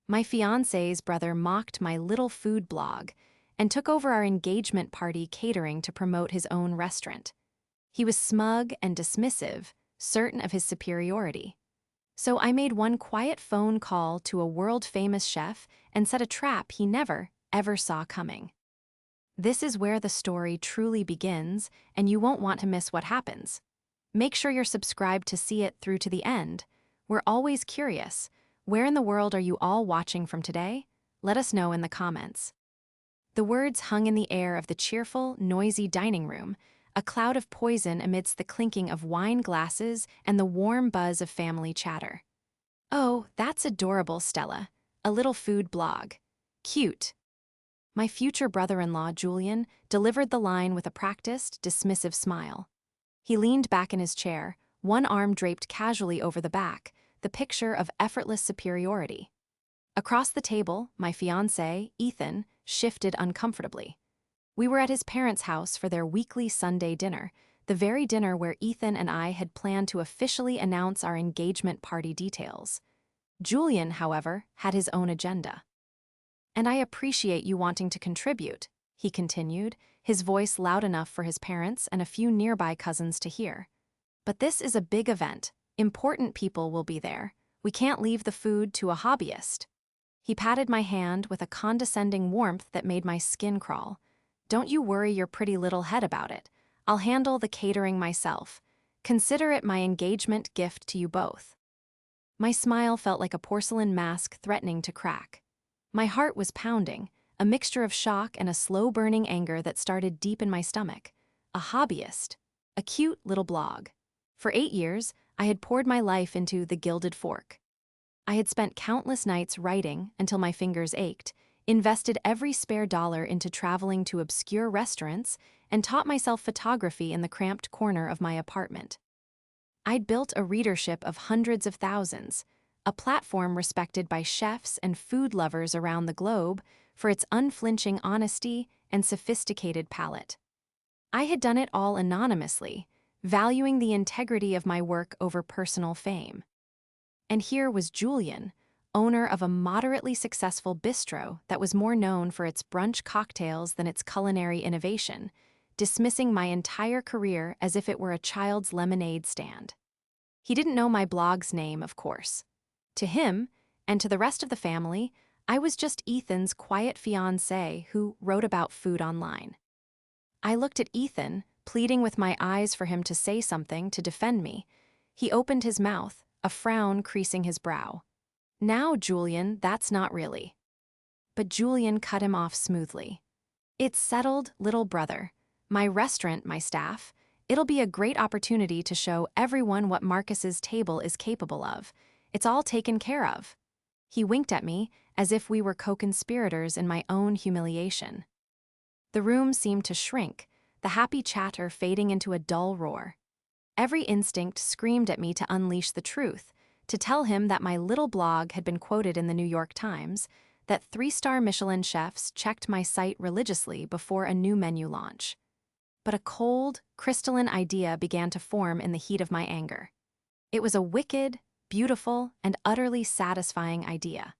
My fiancé's brother mocked my little food blog and took over our engagement party catering to promote his own restaurant. He was smug and dismissive, certain of his superiority. So I made one quiet phone call to a world-famous chef and set a trap he never, ever saw coming. This is where the story truly begins, and you won't want to miss what happens. Make sure you're subscribed to see it through to the end. We're always curious. Where in the world are you all watching from today? Let us know in the comments. The words hung in the air of the cheerful, noisy dining room, a cloud of poison amidst the clinking of wine glasses and the warm buzz of family chatter. Oh, that's adorable, Stella. A little food blog. Cute. My future brother-in-law, Julian, delivered the line with a practiced, dismissive smile. He leaned back in his chair, one arm draped casually over the back, the picture of effortless superiority. Across the table, my fiancé, Ethan, shifted uncomfortably. We were at his parents' house for their weekly Sunday dinner, the very dinner where Ethan and I had planned to officially announce our engagement party details. Julian, however, had his own agenda. "And I appreciate you wanting to contribute," he continued, his voice loud enough for his parents and a few nearby cousins to hear. "But this is a big event. Important people will be there. We can't leave the food to a hobbyist." He patted my hand with a condescending warmth that made my skin crawl. "Don't you worry your pretty little head about it. I'll handle the catering myself. Consider it my engagement gift to you both." My smile felt like a porcelain mask threatening to crack. My heart was pounding, a mixture of shock and a slow-burning anger that started deep in my stomach. A hobbyist. A cute little blog. For 8 years, I had poured my life into The Gilded Fork. I had spent countless nights writing until my fingers ached, invested every spare dollar into traveling to obscure restaurants, and taught myself photography in the cramped corner of my apartment. I'd built a readership of hundreds of thousands, a platform respected by chefs and food lovers around the globe for its unflinching honesty and sophisticated palate. I had done it all anonymously, valuing the integrity of my work over personal fame. And here was Julian, owner of a moderately successful bistro that was more known for its brunch cocktails than its culinary innovation, dismissing my entire career as if it were a child's lemonade stand. He didn't know my blog's name, of course. To him, and to the rest of the family, I was just Ethan's quiet fiancé who wrote about food online. I looked at Ethan, pleading with my eyes for him to say something to defend me. He opened his mouth, a frown creasing his brow. "Now, Julian, that's not really." But Julian cut him off smoothly. "It's settled, little brother. My restaurant, my staff. It'll be a great opportunity to show everyone what Marcus's table is capable of. It's all taken care of." He winked at me as if we were co-conspirators in my own humiliation. The room seemed to shrink, the happy chatter fading into a dull roar. Every instinct screamed at me to unleash the truth, to tell him that my little blog had been quoted in the New York Times, that 3-star Michelin chefs checked my site religiously before a new menu launch. But a cold, crystalline idea began to form in the heat of my anger. It was a wicked, beautiful, and utterly satisfying idea.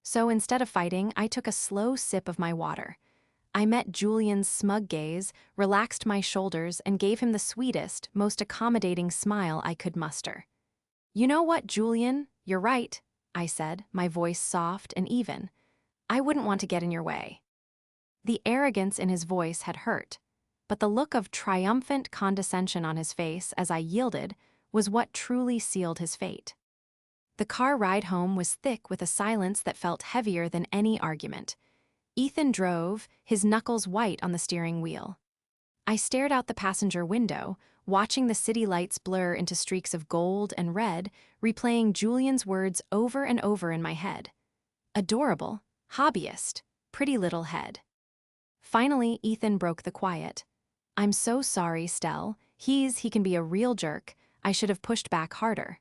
So instead of fighting, I took a slow sip of my water. I met Julian's smug gaze, relaxed my shoulders, and gave him the sweetest, most accommodating smile I could muster. "You know what, Julian? You're right," I said, my voice soft and even. "I wouldn't want to get in your way." The arrogance in his voice had hurt, but the look of triumphant condescension on his face as I yielded was what truly sealed his fate. The car ride home was thick with a silence that felt heavier than any argument. Ethan drove, his knuckles white on the steering wheel. I stared out the passenger window, watching the city lights blur into streaks of gold and red, replaying Julian's words over and over in my head. Adorable, hobbyist, pretty little head. Finally, Ethan broke the quiet. "I'm so sorry, Stell. He can be a real jerk. I should have pushed back harder."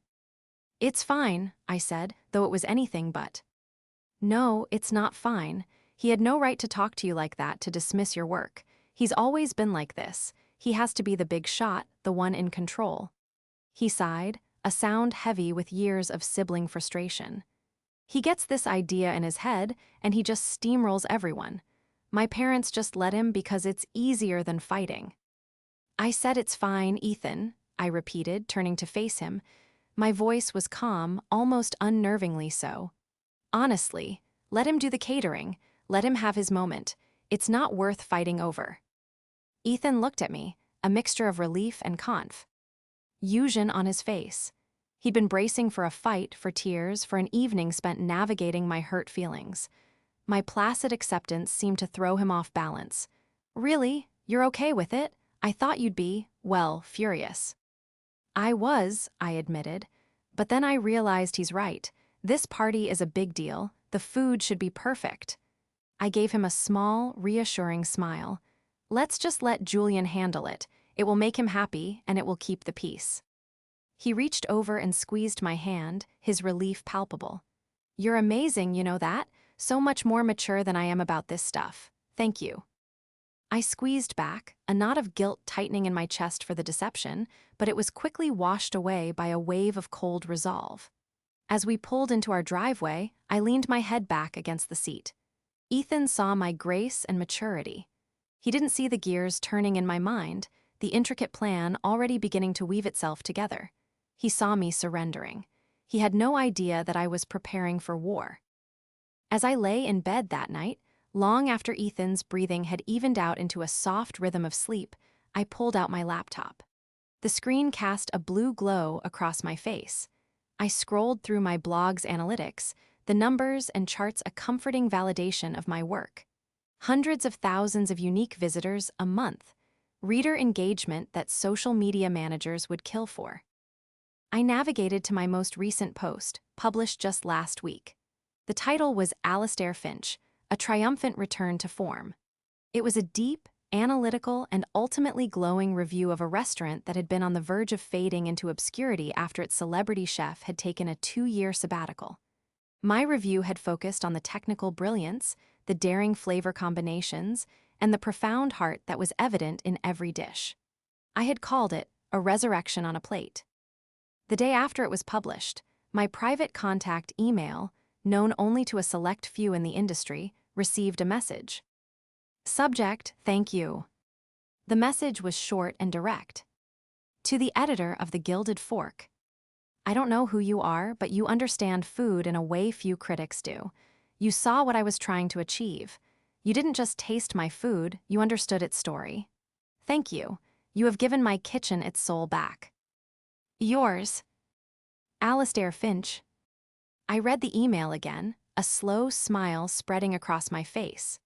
"It's fine," I said, though it was anything but. "No, it's not fine. He had no right to talk to you like that, to dismiss your work. He's always been like this. He has to be the big shot, the one in control." He sighed, a sound heavy with years of sibling frustration. He gets this idea in his head, and he just steamrolls everyone. My parents just let him because it's easier than fighting. I said it's fine, Ethan, I repeated, turning to face him. My voice was calm, almost unnervingly so. Honestly, let him do the catering. Let him have his moment. It's not worth fighting over. Ethan looked at me, a mixture of relief and confusion on his face. He'd been bracing for a fight, for tears, for an evening spent navigating my hurt feelings. My placid acceptance seemed to throw him off balance. Really? You're okay with it? I thought you'd be, well, furious. I was, I admitted. But then I realized he's right. This party is a big deal. The food should be perfect. I gave him a small, reassuring smile. Let's just let Julian handle it. It will make him happy, and it will keep the peace. He reached over and squeezed my hand, his relief palpable. You're amazing, you know that? So much more mature than I am about this stuff. Thank you. I squeezed back, a knot of guilt tightening in my chest for the deception, but it was quickly washed away by a wave of cold resolve. As we pulled into our driveway, I leaned my head back against the seat. Ethan saw my grace and maturity. He didn't see the gears turning in my mind, the intricate plan already beginning to weave itself together. He saw me surrendering. He had no idea that I was preparing for war. As I lay in bed that night, long after Ethan's breathing had evened out into a soft rhythm of sleep, I pulled out my laptop. The screen cast a blue glow across my face. I scrolled through my blog's analytics, the numbers and charts a comforting validation of my work. Hundreds of thousands of unique visitors a month, reader engagement that social media managers would kill for. I navigated to my most recent post, published just last week. The title was Alastair Finch, a triumphant return to form. It was a deep, analytical, and ultimately glowing review of a restaurant that had been on the verge of fading into obscurity after its celebrity chef had taken a 2-year sabbatical. My review had focused on the technical brilliance, the daring flavor combinations, and the profound heart that was evident in every dish. I had called it a resurrection on a plate. The day after it was published, my private contact email, known only to a select few in the industry, received a message. Subject, thank you. The message was short and direct. To the editor of The Gilded Fork. I don't know who you are, but you understand food in a way few critics do. You saw what I was trying to achieve. You didn't just taste my food, you understood its story. Thank you. You have given my kitchen its soul back. Yours, Alastair Finch. I read the email again, a slow smile spreading across my face.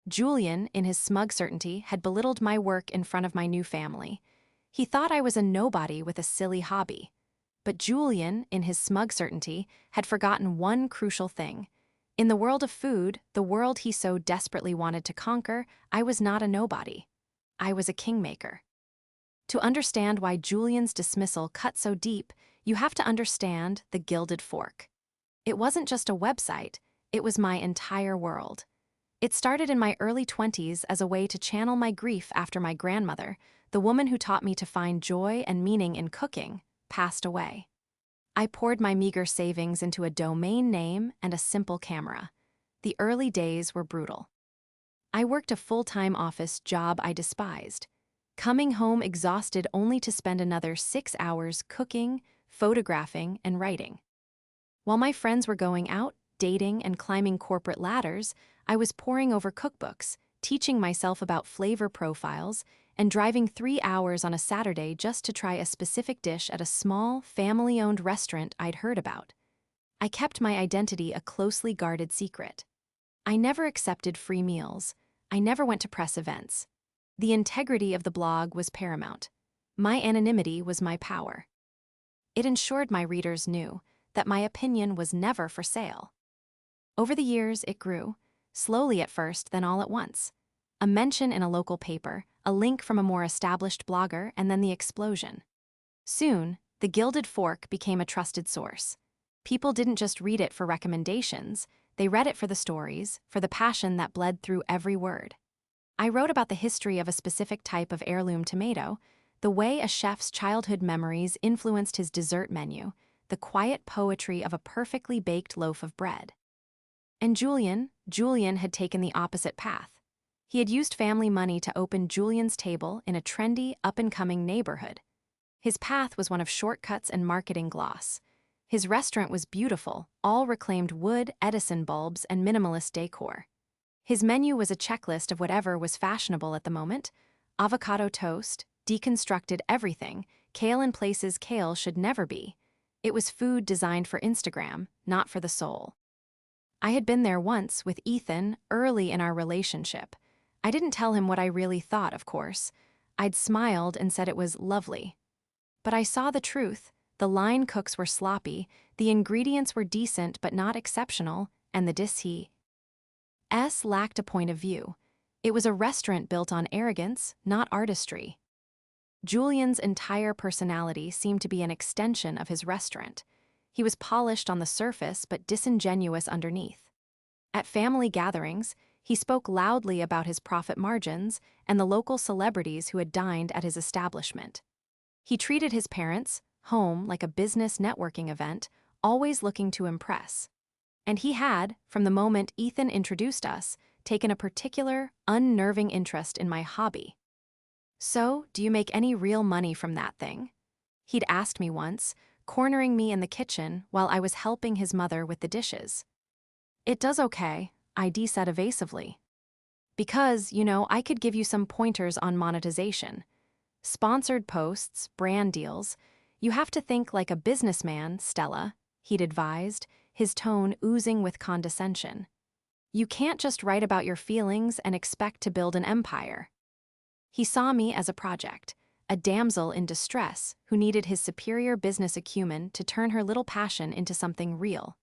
Julian, in his smug certainty, had belittled my work in front of my new family. He thought I was a nobody with a silly hobby. But Julian, in his smug certainty, had forgotten one crucial thing. In the world of food, the world he so desperately wanted to conquer, I was not a nobody. I was a kingmaker. To understand why Julian's dismissal cut so deep, you have to understand The Gilded Fork. It wasn't just a website, it was my entire world. It started in my early 20s as a way to channel my grief after my grandmother, the woman who taught me to find joy and meaning in cooking, passed away. I poured my meager savings into a domain name and a simple camera. The early days were brutal. I worked a full-time office job I despised, coming home exhausted only to spend another 6 hours cooking, photographing, and writing. While my friends were going out, dating, and climbing corporate ladders, I was poring over cookbooks, teaching myself about flavor profiles, and driving 3 hours on a Saturday just to try a specific dish at a small, family-owned restaurant I'd heard about. I kept my identity a closely guarded secret. I never accepted free meals. I never went to press events. The integrity of the blog was paramount. My anonymity was my power. It ensured my readers knew that my opinion was never for sale. Over the years, it grew, slowly at first, then all at once. A mention in a local paper, a link from a more established blogger, and then the explosion. Soon, The Gilded Fork became a trusted source. People didn't just read it for recommendations, they read it for the stories, for the passion that bled through every word. I wrote about the history of a specific type of heirloom tomato, the way a chef's childhood memories influenced his dessert menu, the quiet poetry of a perfectly baked loaf of bread. And Julian had taken the opposite path. He had used family money to open Julian's table in a trendy, up-and-coming neighborhood. His path was one of shortcuts and marketing gloss. His restaurant was beautiful, all reclaimed wood, Edison bulbs, and minimalist decor. His menu was a checklist of whatever was fashionable at the moment: avocado toast, deconstructed everything, kale in places kale should never be. It was food designed for Instagram, not for the soul. I had been there once with Ethan early in our relationship. I didn't tell him what I really thought, of course. I'd smiled and said it was lovely. But I saw the truth. The line cooks were sloppy, the ingredients were decent but not exceptional, and the dishes lacked a point of view. It was a restaurant built on arrogance, not artistry. Julian's entire personality seemed to be an extension of his restaurant. He was polished on the surface but disingenuous underneath. At family gatherings, he spoke loudly about his profit margins and the local celebrities who had dined at his establishment. He treated his parents' home like a business networking event, always looking to impress. And he had, from the moment Ethan introduced us, taken a particular, unnerving interest in my hobby. "So, do you make any real money from that thing?" He'd asked me once, cornering me in the kitchen while I was helping his mother with the dishes. "It does okay," I said evasively. "Because, I could give you some pointers on monetization. Sponsored posts, brand deals. You have to think like a businessman, Stella," he'd advised, his tone oozing with condescension. "You can't just write about your feelings and expect to build an empire." He saw me as a project, a damsel in distress who needed his superior business acumen to turn her little passion into something real.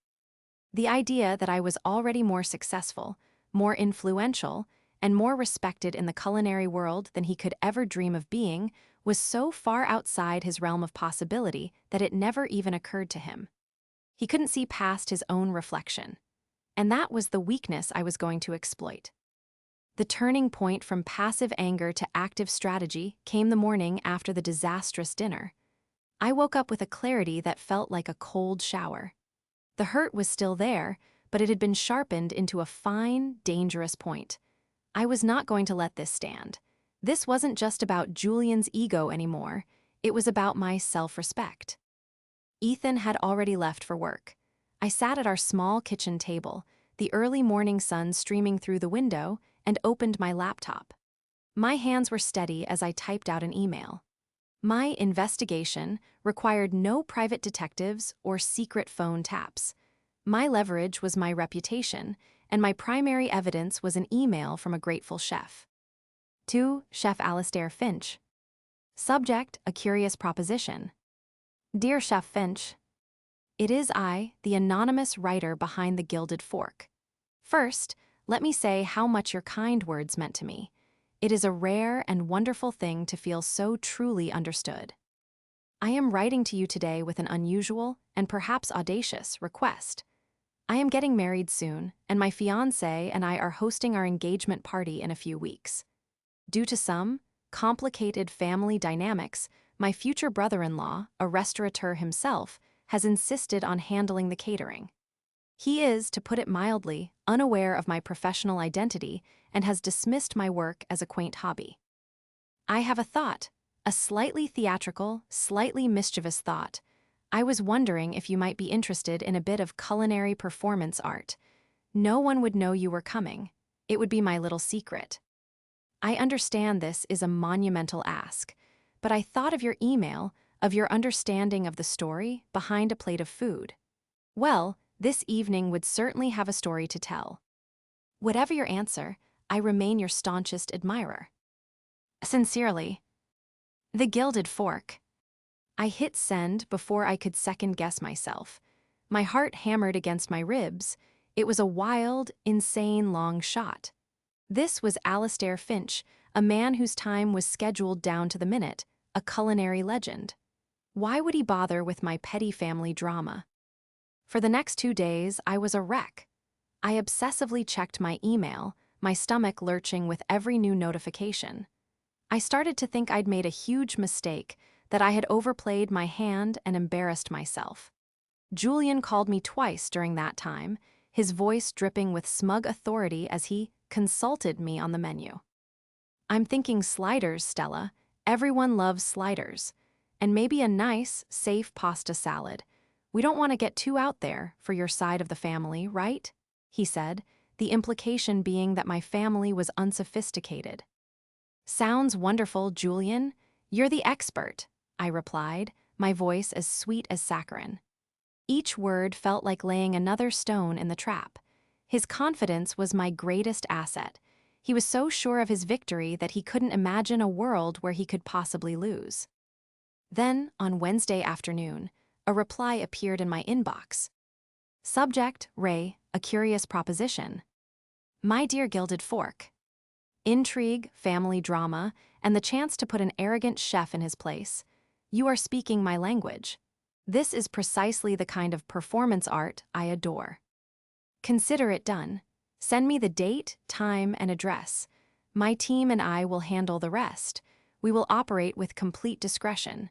The idea that I was already more successful, more influential, and more respected in the culinary world than he could ever dream of being was so far outside his realm of possibility that it never even occurred to him. He couldn't see past his own reflection. And that was the weakness I was going to exploit. The turning point from passive anger to active strategy came the morning after the disastrous dinner. I woke up with a clarity that felt like a cold shower. The hurt was still there, but it had been sharpened into a fine, dangerous point. I was not going to let this stand. This wasn't just about Julian's ego anymore. It was about my self-respect. Ethan had already left for work. I sat at our small kitchen table, the early morning sun streaming through the window, and opened my laptop. My hands were steady as I typed out an email. My investigation required no private detectives or secret phone taps. My leverage was my reputation, and my primary evidence was an email from a grateful chef. To Chef Alastair Finch. Subject: a curious proposition. Dear Chef Finch, it is I, the anonymous writer behind the Gilded Fork. First, let me say how much your kind words meant to me. It is a rare and wonderful thing to feel so truly understood. I am writing to you today with an unusual and perhaps audacious request. I am getting married soon, and my fiancé and I are hosting our engagement party in a few weeks. Due to some complicated family dynamics, my future brother-in-law, a restaurateur himself, has insisted on handling the catering. He is, to put it mildly, unaware of my professional identity and has dismissed my work as a quaint hobby. I have a thought, a slightly theatrical, slightly mischievous thought. I was wondering if you might be interested in a bit of culinary performance art. No one would know you were coming. It would be my little secret. I understand this is a monumental ask, but I thought of your email, of your understanding of the story behind a plate of food. Well, this evening would certainly have a story to tell. Whatever your answer, I remain your staunchest admirer. Sincerely, The Gilded Fork. I hit send before I could second-guess myself. My heart hammered against my ribs. It was a wild, insane long shot. This was Alastair Finch, a man whose time was scheduled down to the minute, a culinary legend. Why would he bother with my petty family drama? For the next 2 days, I was a wreck. I obsessively checked my email, my stomach lurching with every new notification. I started to think I'd made a huge mistake, that I had overplayed my hand and embarrassed myself. Julian called me twice during that time, his voice dripping with smug authority as he consulted me on the menu. I'm thinking sliders, Stella. Everyone loves sliders. And maybe a nice, safe pasta salad. We don't want to get too out there for your side of the family, right? He said, the implication being that my family was unsophisticated. Sounds wonderful, Julian. You're the expert, I replied, my voice as sweet as saccharin. Each word felt like laying another stone in the trap. His confidence was my greatest asset. He was so sure of his victory that he couldn't imagine a world where he could possibly lose. Then, on Wednesday afternoon, a reply appeared in my inbox. Subject, Ray, a curious proposition. My dear Gilded Fork. Intrigue, family drama, and the chance to put an arrogant chef in his place. You are speaking my language. This is precisely the kind of performance art I adore. Consider it done. Send me the date, time, and address. My team and I will handle the rest. We will operate with complete discretion.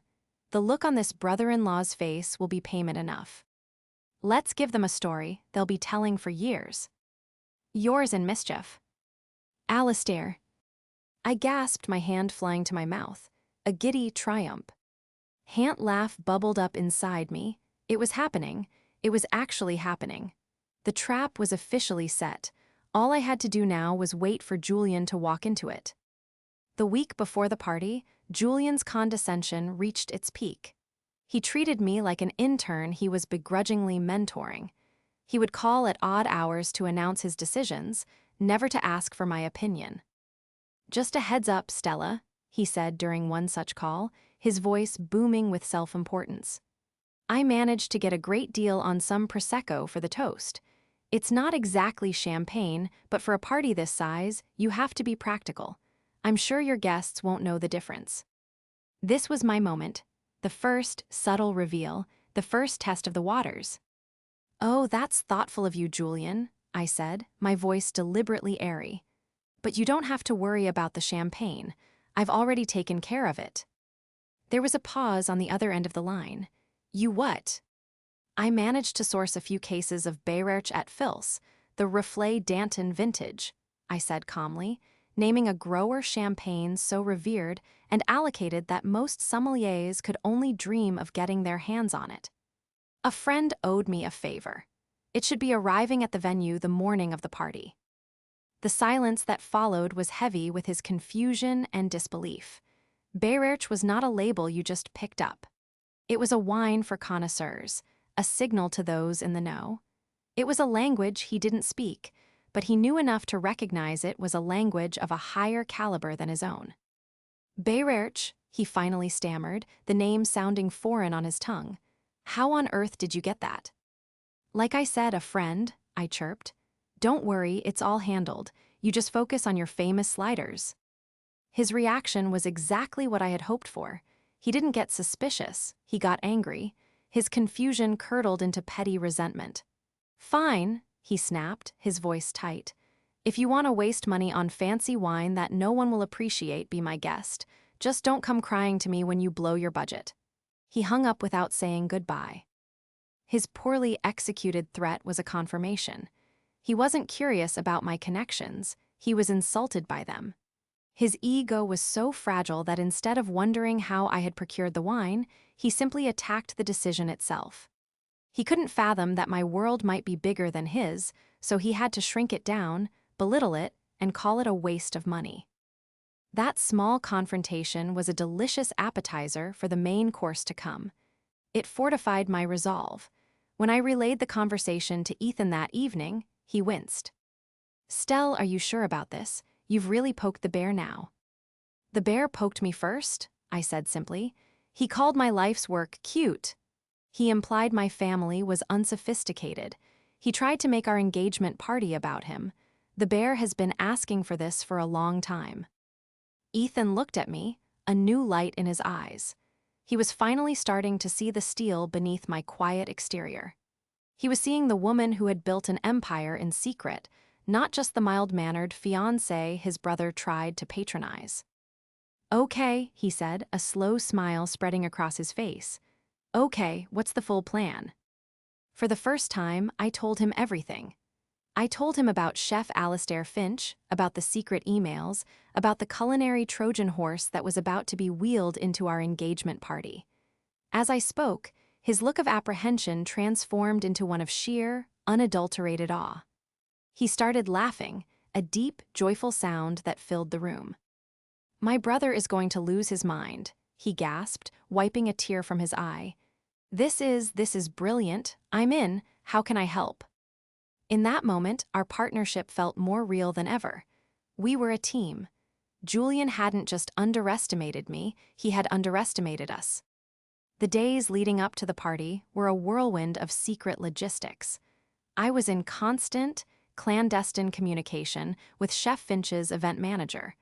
The look on this brother-in-law's face will be payment enough. Let's give them a story they'll be telling for years. Yours in mischief. Alistair. I gasped, my hand flying to my mouth, a giddy triumph. Hant laugh bubbled up inside me. It was happening. It was actually happening. The trap was officially set. All I had to do now was wait for Julian to walk into it. The week before the party, Julian's condescension reached its peak. He treated me like an intern he was begrudgingly mentoring. He would call at odd hours to announce his decisions, never to ask for my opinion. Just a heads up, Stella, he said during one such call, his voice booming with self-importance. I managed to get a great deal on some Prosecco for the toast. It's not exactly champagne, but for a party this size, you have to be practical. I'm sure your guests won't know the difference. This was my moment, the first subtle reveal, the first test of the waters. Oh, that's thoughtful of you, Julian, I said, my voice deliberately airy. But you don't have to worry about the champagne. I've already taken care of it. There was a pause on the other end of the line. You what? I managed to source a few cases of Bayreuth at Fils, the Reflet Danton vintage, I said calmly, naming a grower champagne so revered and allocated that most sommeliers could only dream of getting their hands on it. A friend owed me a favor. It should be arriving at the venue the morning of the party. The silence that followed was heavy with his confusion and disbelief. Bayreuth was not a label you just picked up. It was a wine for connoisseurs, a signal to those in the know. It was a language he didn't speak, but he knew enough to recognize it was a language of a higher caliber than his own. Bayreuth, he finally stammered, the name sounding foreign on his tongue. How on earth did you get that? Like I said, a friend, I chirped. Don't worry, it's all handled. You just focus on your famous sliders. His reaction was exactly what I had hoped for. He didn't get suspicious, he got angry. His confusion curdled into petty resentment. Fine, he snapped, his voice tight. If you want to waste money on fancy wine that no one will appreciate, be my guest. Just don't come crying to me when you blow your budget. He hung up without saying goodbye. His poorly executed threat was a confirmation. He wasn't curious about my connections, he was insulted by them. His ego was so fragile that instead of wondering how I had procured the wine, he simply attacked the decision itself. He couldn't fathom that my world might be bigger than his, so he had to shrink it down, belittle it, and call it a waste of money. That small confrontation was a delicious appetizer for the main course to come. It fortified my resolve. When I relayed the conversation to Ethan that evening, he winced. Stell, are you sure about this? You've really poked the bear now. The bear poked me first, I said simply. He called my life's work cute. He implied my family was unsophisticated. He tried to make our engagement party about him. The bear has been asking for this for a long time. Ethan looked at me, a new light in his eyes. He was finally starting to see the steel beneath my quiet exterior. He was seeing the woman who had built an empire in secret, not just the mild-mannered fiancé his brother tried to patronize. Okay, he said, a slow smile spreading across his face. Okay, what's the full plan? For the first time, I told him everything. I told him about Chef Alistair Finch, about the secret emails, about the culinary Trojan horse that was about to be wheeled into our engagement party. As I spoke, his look of apprehension transformed into one of sheer, unadulterated awe. He started laughing, a deep, joyful sound that filled the room. "My brother is going to lose his mind," he gasped, wiping a tear from his eye. This is brilliant. I'm in. How can I help?" In that moment, our partnership felt more real than ever. We were a team. Julian hadn't just underestimated me, he had underestimated us. The days leading up to the party were a whirlwind of secret logistics. I was in constant, clandestine communication with Chef Finch's event manager,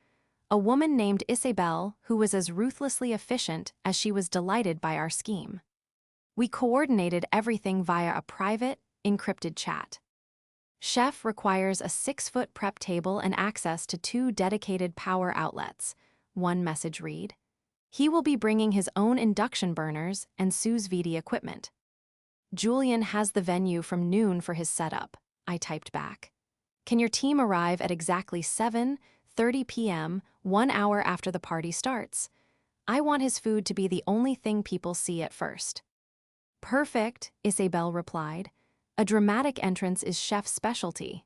a woman named Isabel who was as ruthlessly efficient as she was delighted by our scheme. We coordinated everything via a private, encrypted chat. Chef requires a 6-foot prep table and access to 2 dedicated power outlets, one message read. He will be bringing his own induction burners and sous vide equipment. Julian has the venue from noon for his setup, I typed back. Can your team arrive at exactly 7:30 p.m., 1 hour after the party starts? I want his food to be the only thing people see at first. Perfect, Isabel replied. A dramatic entrance is Chef's specialty.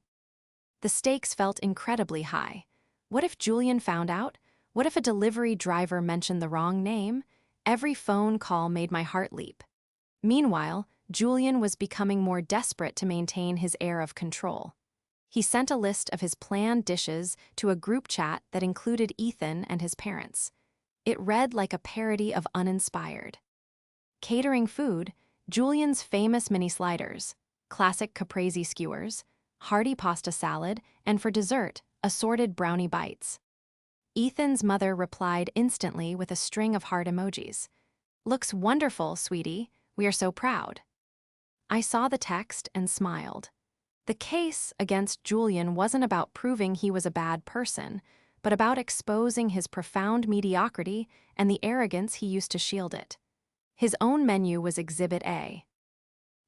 The stakes felt incredibly high. What if Julian found out? What if a delivery driver mentioned the wrong name? Every phone call made my heart leap. Meanwhile, Julian was becoming more desperate to maintain his air of control. He sent a list of his planned dishes to a group chat that included Ethan and his parents. It read like a parody of Uninspired. Catering food, Julian's famous mini sliders, classic caprese skewers, hearty pasta salad, and for dessert, assorted brownie bites. Ethan's mother replied instantly with a string of heart emojis. "Looks wonderful, sweetie. We are so proud." I saw the text and smiled. The case against Julian wasn't about proving he was a bad person, but about exposing his profound mediocrity and the arrogance he used to shield it. His own menu was Exhibit A.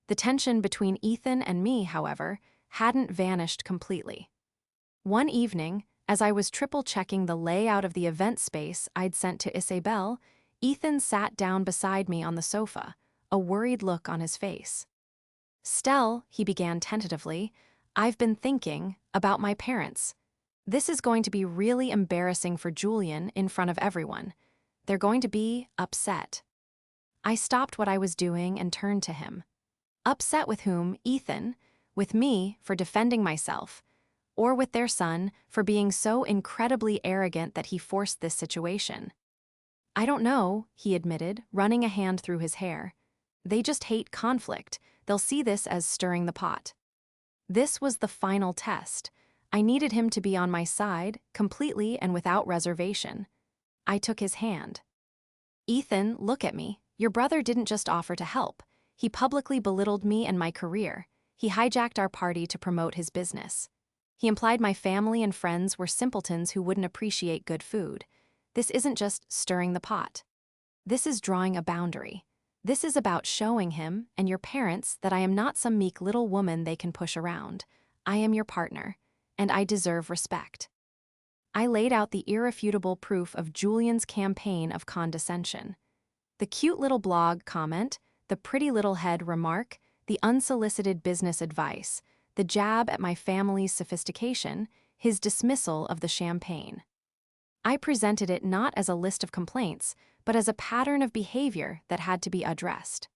The tension between Ethan and me, however, hadn't vanished completely. One evening, as I was triple-checking the layout of the event space I'd sent to Isabel, Ethan sat down beside me on the sofa, a worried look on his face. "Stell," he began tentatively, "I've been thinking about my parents. This is going to be really embarrassing for Julian in front of everyone. They're going to be upset." I stopped what I was doing and turned to him. Upset with whom? Ethan? With me for defending myself? Or with their son for being so incredibly arrogant that he forced this situation? "I don't know," he admitted, running a hand through his hair. "They just hate conflict. They'll see this as stirring the pot." This was the final test. I needed him to be on my side, completely and without reservation. I took his hand. "Ethan, look at me. Your brother didn't just offer to help. He publicly belittled me and my career. He hijacked our party to promote his business. He implied my family and friends were simpletons who wouldn't appreciate good food. This isn't just stirring the pot. This is drawing a boundary. This is about showing him and your parents that I am not some meek little woman they can push around. I am your partner, and I deserve respect." I laid out the irrefutable proof of Julian's campaign of condescension. The cute little blog comment, the pretty little head remark, the unsolicited business advice, the jab at my family's sophistication, his dismissal of the champagne. I presented it not as a list of complaints, but as a pattern of behavior that had to be addressed.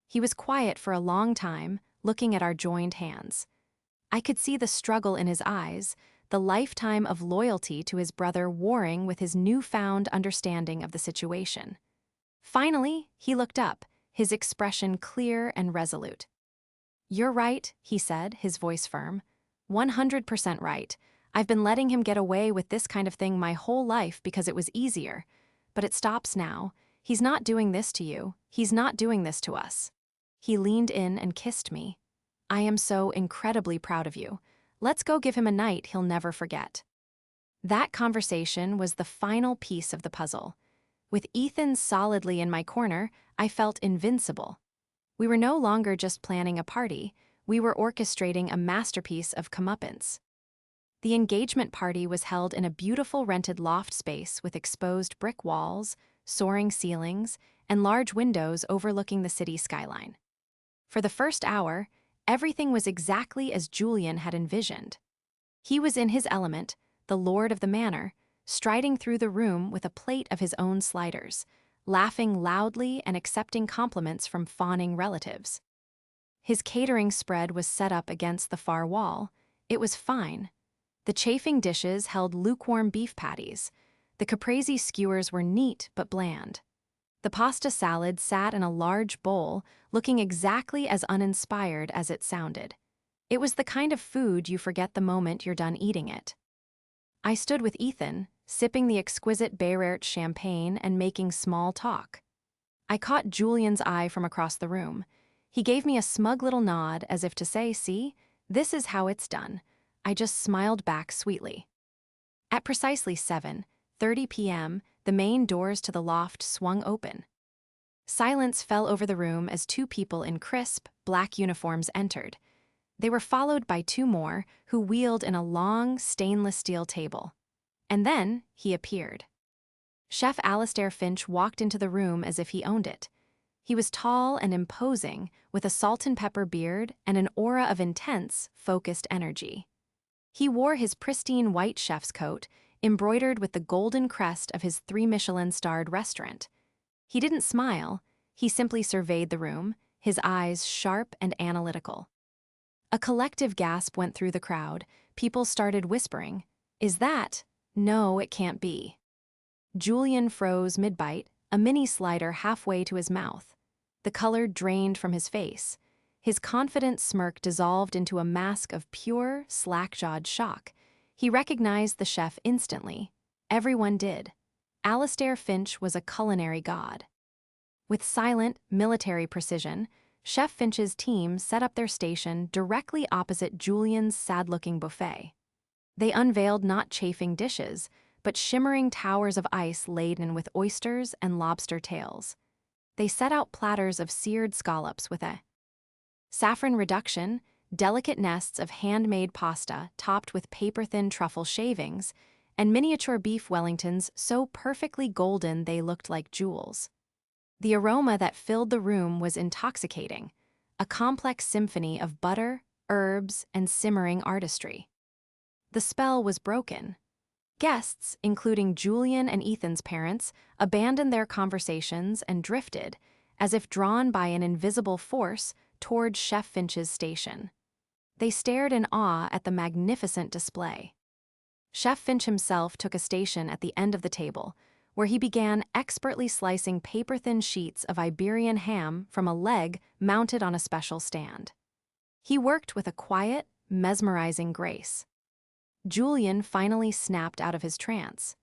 He was quiet for a long time, looking at our joined hands. I could see the struggle in his eyes, the lifetime of loyalty to his brother warring with his newfound understanding of the situation. Finally, he looked up, his expression clear and resolute. "You're right," he said, his voice firm. 100% right. I've been letting him get away with this kind of thing my whole life because it was easier. But it stops now. He's not doing this to you. He's not doing this to us." He leaned in and kissed me. "I am so incredibly proud of you. Let's go give him a night he'll never forget." That conversation was the final piece of the puzzle. With Ethan solidly in my corner, I felt invincible. We were no longer just planning a party, we were orchestrating a masterpiece of comeuppance. The engagement party was held in a beautiful rented loft space with exposed brick walls, soaring ceilings, and large windows overlooking the city skyline. For the first hour, everything was exactly as Julian had envisioned. He was in his element, the lord of the manor, striding through the room with a plate of his own sliders, laughing loudly and accepting compliments from fawning relatives. His catering spread was set up against the far wall. It was fine. The chafing dishes held lukewarm beef patties. The caprese skewers were neat but bland. The pasta salad sat in a large bowl, looking exactly as uninspired as it sounded. It was the kind of food you forget the moment you're done eating it. I stood with Ethan, sipping the exquisite Bayreuth champagne and making small talk. I caught Julian's eye from across the room. He gave me a smug little nod as if to say, "See, this is how it's done." I just smiled back sweetly. At precisely 7:30 p.m., the main doors to the loft swung open. Silence fell over the room as two people in crisp, black uniforms entered. They were followed by two more, who wheeled in a long, stainless steel table. And then he appeared. Chef Alastair Finch walked into the room as if he owned it. He was tall and imposing, with a salt and pepper beard and an aura of intense, focused energy. He wore his pristine white chef's coat, embroidered with the golden crest of his 3 Michelin-starred restaurant. He didn't smile, he simply surveyed the room, his eyes sharp and analytical. A collective gasp went through the crowd. People started whispering, "Is that? No, it can't be." Julian froze mid-bite, a mini slider halfway to his mouth. The color drained from his face. His confident smirk dissolved into a mask of pure, slack-jawed shock. He recognized the chef instantly. Everyone did. Alastair Finch was a culinary god. With silent, military precision, Chef Finch's team set up their station directly opposite Julian's sad-looking buffet. They unveiled not chafing dishes, but shimmering towers of ice laden with oysters and lobster tails. They set out platters of seared scallops with a saffron reduction, delicate nests of handmade pasta topped with paper-thin truffle shavings, and miniature beef Wellingtons so perfectly golden they looked like jewels. The aroma that filled the room was intoxicating, a complex symphony of butter, herbs, and simmering artistry. The spell was broken. Guests, including Julian and Ethan's parents, abandoned their conversations and drifted, as if drawn by an invisible force, toward Chef Finch's station. They stared in awe at the magnificent display. Chef Finch himself took a station at the end of the table, where he began expertly slicing paper-thin sheets of Iberian ham from a leg mounted on a special stand. He worked with a quiet, mesmerizing grace. Julian finally snapped out of his trance.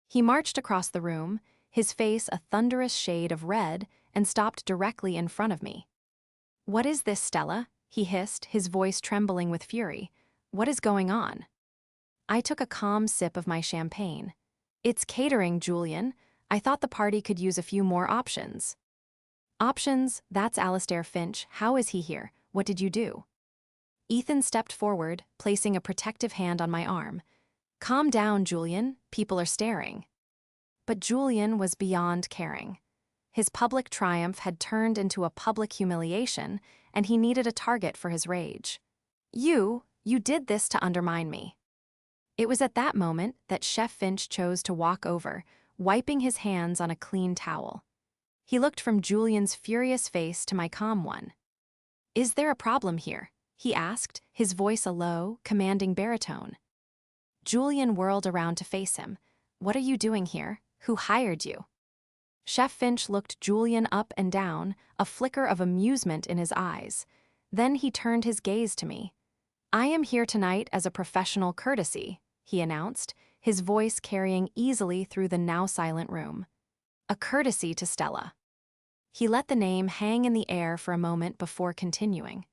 He marched across the room, his face a thunderous shade of red, and stopped directly in front of me. "What is this, Stella?" he hissed, his voice trembling with fury. "What is going on?" I took a calm sip of my champagne. "It's catering, Julian. I thought the party could use a few more options." "Options? That's Alastair Finch. How is he here? What did you do?" Ethan stepped forward, placing a protective hand on my arm. "Calm down, Julian. People are staring." But Julian was beyond caring. His public triumph had turned into a public humiliation, and he needed a target for his rage. You did this to undermine me." It was at that moment that Chef Finch chose to walk over, wiping his hands on a clean towel. He looked from Julian's furious face to my calm one. "Is there a problem here?" he asked, his voice a low, commanding baritone. Julian whirled around to face him. "What are you doing here? Who hired you?" Chef Finch looked Julian up and down, a flicker of amusement in his eyes. Then he turned his gaze to me. "I am here tonight as a professional courtesy," he announced, his voice carrying easily through the now silent room. "A courtesy to Stella." He let the name hang in the air for a moment before continuing.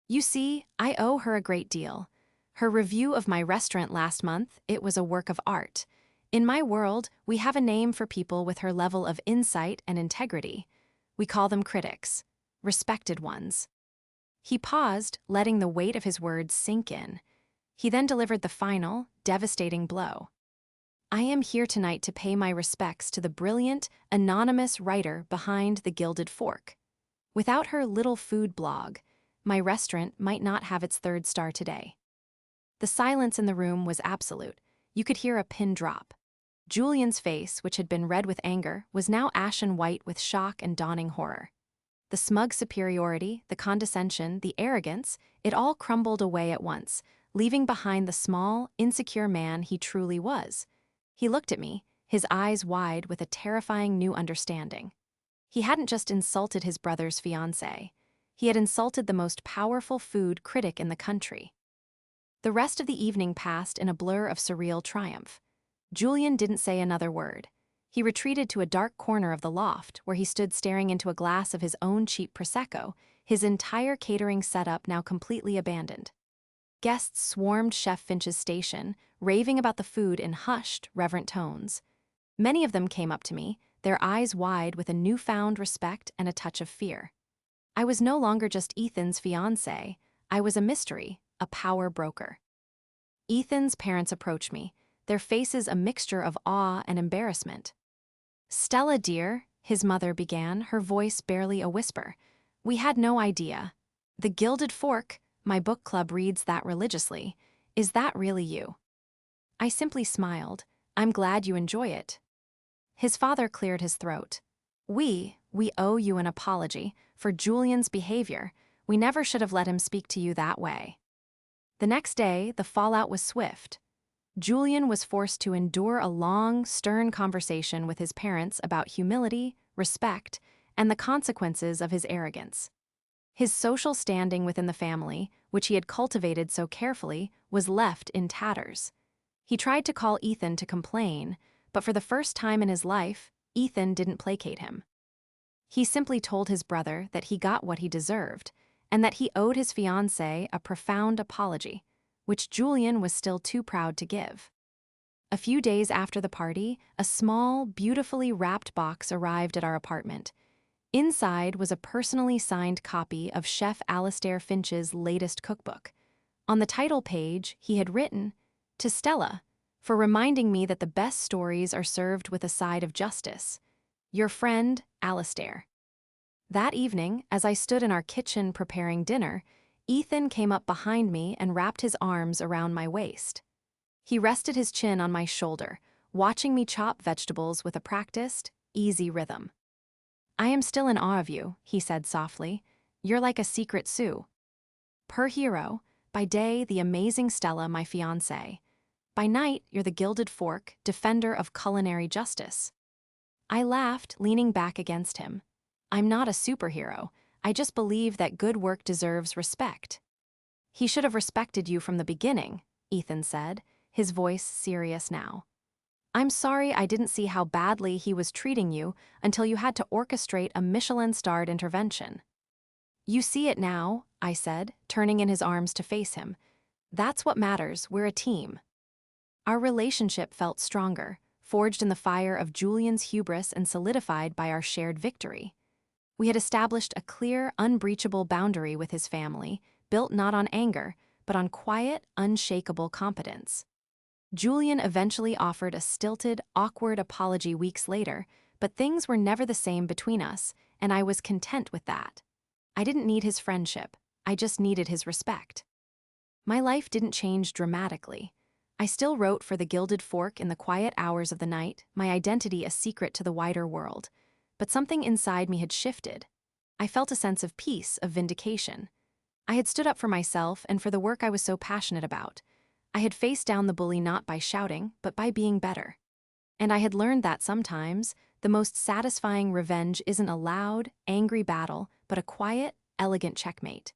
"You see, I owe her a great deal. Her review of my restaurant last month, it was a work of art. In my world, we have a name for people with her level of insight and integrity. We call them critics. respected ones. He paused, letting the weight of his words sink in. He then delivered the final, devastating blow. I am here tonight to pay my respects to the brilliant, anonymous writer behind the Gilded Fork. Without her little food blog, my restaurant might not have its 3rd star today. The silence in the room was absolute. You could hear a pin drop. Julian's face, which had been red with anger, was now ashen white with shock and dawning horror. The smug superiority, the condescension, the arrogance, it all crumbled away at once, leaving behind the small, insecure man he truly was. He looked at me, his eyes wide with a terrifying new understanding. He hadn't just insulted his brother's fiancé. He had insulted the most powerful food critic in the country. The rest of the evening passed in a blur of surreal triumph. Julian didn't say another word. He retreated to a dark corner of the loft where he stood staring into a glass of his own cheap Prosecco, his entire catering setup now completely abandoned. Guests swarmed Chef Finch's station, raving about the food in hushed, reverent tones. Many of them came up to me, their eyes wide with a newfound respect and a touch of fear. I was no longer just Ethan's fiancé. I was a mystery, a power broker. Ethan's parents approached me, their faces a mixture of awe and embarrassment. "Stella, dear," his mother began, her voice barely a whisper. "We had no idea. The Gilded Fork, my book club reads that religiously. Is that really you?" I simply smiled. "I'm glad you enjoy it." His father cleared his throat. We owe you an apology for Julian's behavior. We never should have let him speak to you that way." The next day, the fallout was swift. Julian was forced to endure a long, stern conversation with his parents about humility, respect, and the consequences of his arrogance. His social standing within the family, which he had cultivated so carefully, was left in tatters. He tried to call Ethan to complain, but for the first time in his life, Ethan didn't placate him. He simply told his brother that he got what he deserved, and that he owed his fiancée a profound apology, which Julian was still too proud to give. A few days after the party, a small, beautifully wrapped box arrived at our apartment. Inside was a personally signed copy of Chef Alistair Finch's latest cookbook. On the title page, he had written, "To Stella, for reminding me that the best stories are served with a side of justice. Your friend, Alistair." That evening, as I stood in our kitchen preparing dinner, Ethan came up behind me and wrapped his arms around my waist. He rested his chin on my shoulder, watching me chop vegetables with a practiced, easy rhythm. "I am still in awe of you," he said softly. "You're like a secret Sioux. Per hero, by day the amazing Stella, my fiancée. By night, you're the Gilded Fork, defender of culinary justice." I laughed, leaning back against him. "I'm not a superhero. I just believe that good work deserves respect." "He should have respected you from the beginning," Ethan said, his voice serious now. "I'm sorry I didn't see how badly he was treating you until you had to orchestrate a Michelin-starred intervention." "You see it now," I said, turning in his arms to face him. "That's what matters. We're a team." Our relationship felt stronger, forged in the fire of Julian's hubris and solidified by our shared victory. We had established a clear, unbreachable boundary with his family, built not on anger, but on quiet, unshakable competence. Julian eventually offered a stilted, awkward apology weeks later, but things were never the same between us, and I was content with that. I didn't need his friendship, I just needed his respect. My life didn't change dramatically. I still wrote for the Gilded Fork in the quiet hours of the night, my identity a secret to the wider world. But something inside me had shifted. I felt a sense of peace, of vindication. I had stood up for myself and for the work I was so passionate about. I had faced down the bully not by shouting, but by being better. And I had learned that sometimes, the most satisfying revenge isn't a loud, angry battle, but a quiet, elegant checkmate.